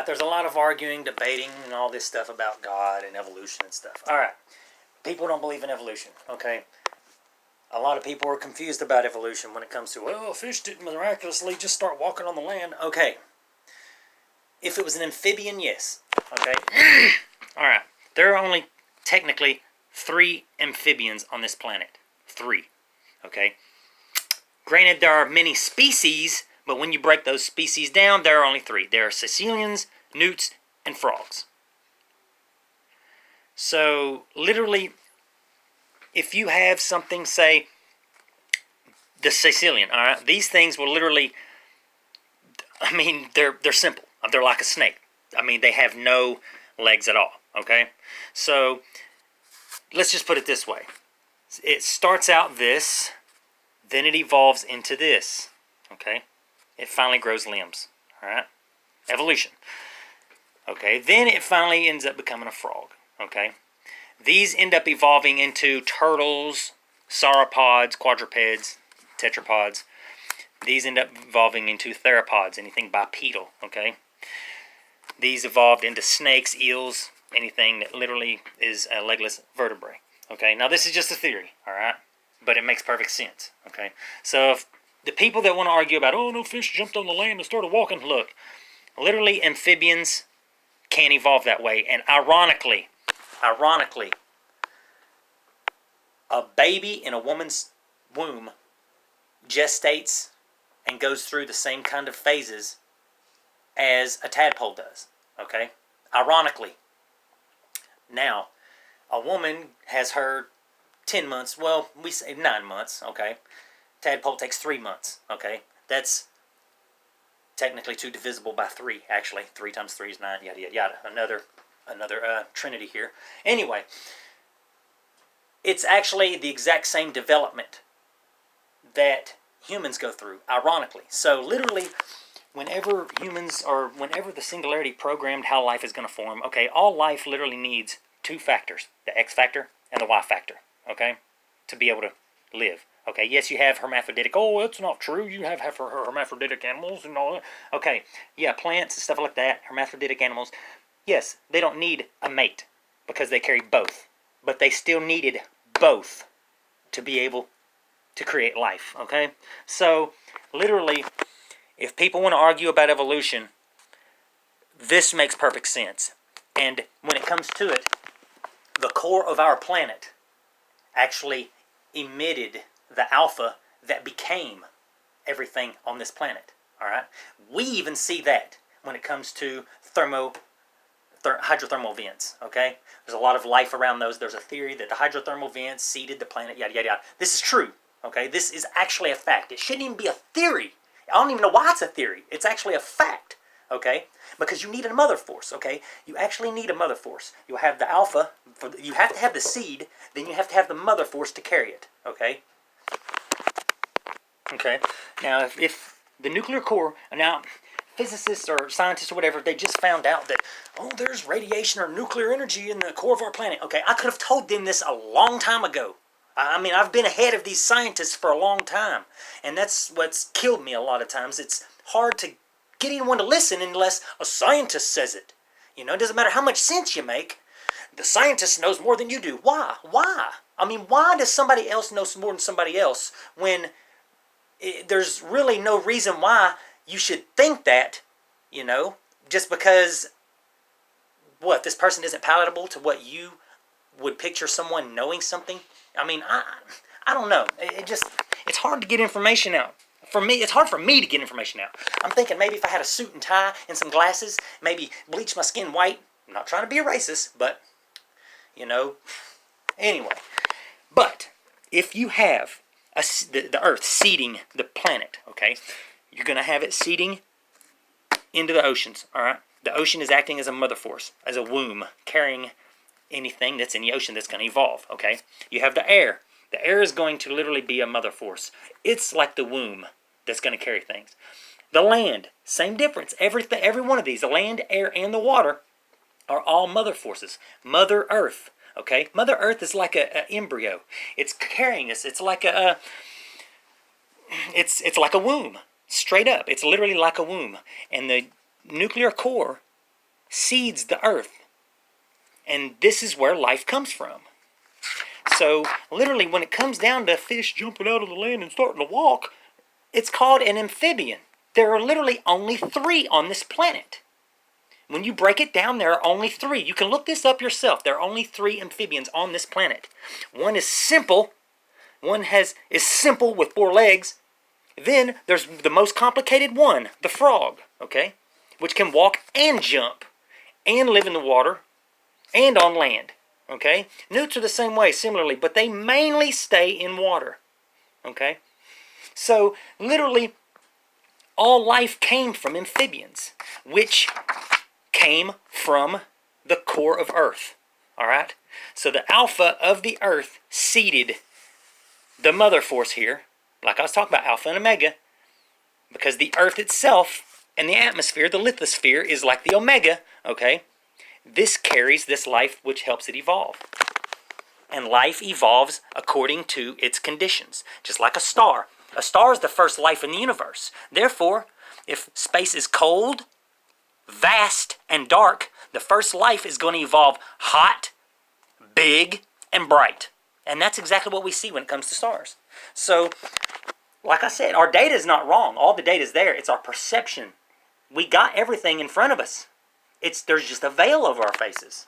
right, there's a lot of arguing, debating, and all this stuff about God and evolution and stuff. All right, people don't believe in evolution, okay? A lot of people are confused about evolution when it comes to, well, fish didn't miraculously just start walking on the land. Okay, if it was an amphibian, yes, okay? All right, there are only technically 3 amphibians on this planet. 3, okay? Granted, there are many species, but when you break those species down, there are only 3. There are caecilians, newts, and frogs. So, literally, if you have something, say, the caecilian, all right, these things will literally, I mean, they're simple. They're like a snake. I mean, they have no legs at all, okay? So, let's just put it this way. It starts out this, then it evolves into this, okay? It finally grows limbs, all right? Evolution. Okay, then it finally ends up becoming a frog, okay? These end up evolving into turtles, sauropods, quadrupeds, tetrapods. These end up evolving into theropods, anything bipedal, okay? These evolved into snakes, eels, anything that literally is a legless vertebrae, okay? Now, this is just a theory, all right? But it makes perfect sense, okay? So, if the people that want to argue about, oh, no, fish jumped on the land and started walking, look, literally amphibians can't evolve that way. And ironically, a baby in a woman's womb gestates and goes through the same kind of phases as a tadpole does, okay? Ironically. Now, a woman has her 10 months, well, we say 9 months, okay? Tadpole takes 3 months, okay? That's technically 2 divisible by 3, actually. 3 times 3 is 9, yada, yada, yada. Another trinity here. Anyway, it's actually the exact same development that humans go through, ironically. So, literally, whenever the singularity programmed how life is going to form, okay, all life literally needs 2 factors, the X factor and the Y factor, okay, to be able to live. Okay, yes, you have hermaphroditic. Oh, that's not true. You have hermaphroditic animals and all that. Okay, yeah, plants and stuff like that, hermaphroditic animals. Yes, they don't need a mate because they carry both. But they still needed both to be able to create life, okay? So, literally, if people want to argue about evolution, this makes perfect sense. And when it comes to it, the core of our planet actually emitted the alpha that became everything on this planet, all right? We even see that when it comes to hydrothermal vents, okay? There's a lot of life around those. There's a theory that the hydrothermal vents seeded the planet, yada, yada, yada. This is true, okay? This is actually a fact. It shouldn't even be a theory. I don't even know why it's a theory. It's actually a fact, okay? Because you need a mother force, okay? You actually need a mother force. You'll have the alpha, you have to have the seed, then you have to have the mother force to carry it, okay? Okay, now if the nuclear core, now physicists or scientists or whatever, they just found out that, oh, there's radiation or nuclear energy in the core of our planet. Okay, I could have told them this a long time ago. I mean, I've been ahead of these scientists for a long time. And that's what's killed me a lot of times. It's hard to get anyone to listen unless a scientist says it. You know, it doesn't matter how much sense you make. The scientist knows more than you do. Why? Why? I mean, why does somebody else know more than somebody else when there's really no reason why you should think that, you know, just because, what, this person isn't palatable to what you would picture someone knowing something? I mean, I don't know. It's hard to get information out. For me, it's hard for me to get information out. I'm thinking maybe if I had a suit and tie and some glasses, maybe bleach my skin white. I'm not trying to be a racist, but, you know, anyway. But if you have the Earth seeding the planet, okay, you're going to have it seeding into the oceans, all right? The ocean is acting as a mother force, as a womb, carrying anything that's in the ocean that's going to evolve, okay? You have the air. The air is going to literally be a mother force. It's like the womb that's going to carry things. The land, same difference. Every one of these, the land, air, and the water, are all mother forces. Mother Earth, okay? Mother Earth is like an embryo. It's carrying us. It's like it's like a womb. Straight up. It's literally like a womb. And the nuclear core seeds the earth. And this is where life comes from. So, literally, when it comes down to fish jumping out of the land and starting to walk, it's called an amphibian. There are literally only 3 on this planet. When you break it down, there are only 3. You can look this up yourself. There are only 3 amphibians on this planet. One is simple. One is simple with 4 legs. Then there's the most complicated one, the frog, okay? Which can walk and jump and live in the water and on land, okay? Newts are the same way, similarly, but they mainly stay in water, okay? So, literally, all life came from amphibians, which came from the core of Earth, all right? So the alpha of the Earth seeded the mother force here, like I was talking about, alpha and omega, because the Earth itself and the atmosphere, the lithosphere, is like the omega, okay? This carries this life which helps it evolve. And life evolves according to its conditions, just like a star. A star is the first life in the universe. Therefore, if space is cold, vast, and dark, the first life is going to evolve hot, big, and bright. And that's exactly what we see when it comes to stars. So, like I said, our data is not wrong. All the data is there. It's our perception. We got everything in front of us. There's just a veil over our faces.